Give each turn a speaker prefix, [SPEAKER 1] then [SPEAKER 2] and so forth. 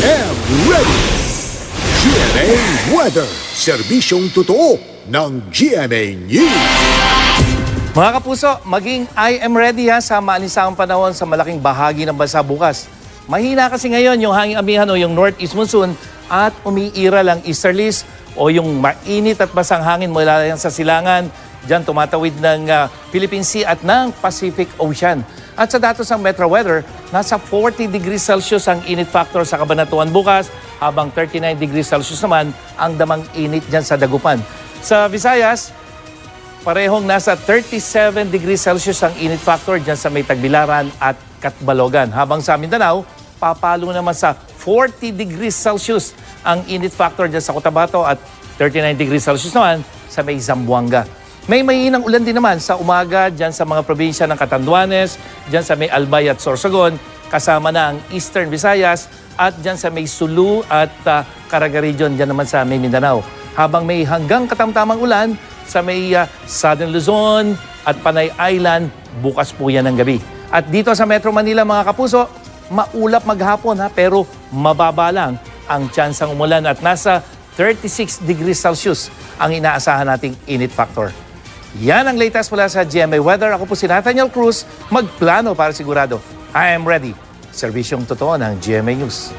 [SPEAKER 1] am ready. GMA Weather. Serbisyong totoo ng GMA News.
[SPEAKER 2] Mga kapuso, maging I am ready sa maanisang panahon sa malaking bahagi ng bansa bukas. Mahina kasi ngayon yung hanging amihan o yung northeast monsoon at umiira lang easterlies o yung mainit at basang hangin mula yan sa silangan. Diyan tumatawid ng Philippine Sea at ng Pacific Ocean. At sa datos ng Metro Weather, nasa 40 degrees Celsius ang init factor sa Cabanatuan bukas, habang 39 degrees Celsius naman ang damang init dyan sa Dagupan. Sa Visayas, parehong nasa 37 degrees Celsius ang init factor dyan sa may Tagbilaran at Catbalogan. Habang sa Mindanao, papalo naman sa 40 degrees Celsius ang init factor dyan sa Cotabato at 39 degrees Celsius naman sa may Zamboanga. May mainang ulan din naman sa umaga dyan sa mga probinsya ng Catanduanes, dyan sa may Albay at Sorsogon, kasama na ang Eastern Visayas at dyan sa may Sulu at Caraga Region, dyan naman sa may Mindanao. Habang may hanggang katamtamang ulan sa may Southern Luzon at Panay Island, bukas po yan ng gabi. At dito sa Metro Manila mga kapuso, maulap maghapon pero mababa lang ang tsansang umulan at nasa 36 degrees Celsius ang inaasahan nating init factor. Yan ang latest mula sa GMA Weather. Ako po si Nathaniel Cruz, magplano para sigurado. I am ready. Serbisyong totoo ng GMA News.